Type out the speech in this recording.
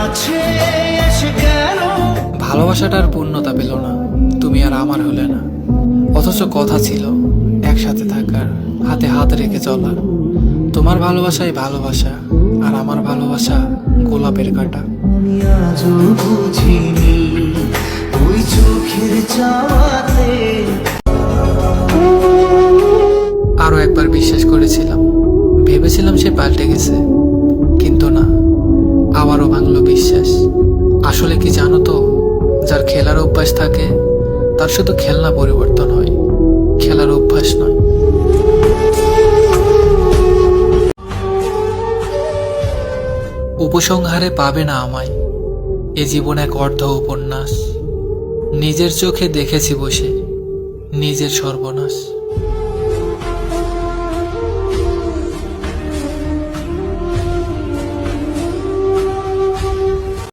কাছে এসে কেন ভালোবাসাটার পূর্ণতা পেল না, তুমি আর আমার হলে না। অথচ কথা ছিল একসাথে থাকার, হাতে হাত রেখে চলার। তোমার ভালোবাসাই ভালোবাসা, আর আমার ভালোবাসা গোলাপের কাঁটা। আজও বুঝিনি ওই চোখের চাওয়াতে। আরো একবার বিশ্বাস করেছিলাম, ভেবেছিলাম সে পাল্টে গেছে, কিন্তু না, আবারও ভাঙলো বিশ্বাস। আসলে কি জানো তো, যার খেলার অভ্যাস থাকে তার শুধু খেলনা পরিবর্তন হয়, খেলার অভ্যাস নয়। উপসংহারে পাবে না আমায়, এ জীবন এক অর্ধ উপন্যাস। নিজের চোখে দেখেছি বসে নিজের সর্বনাশ।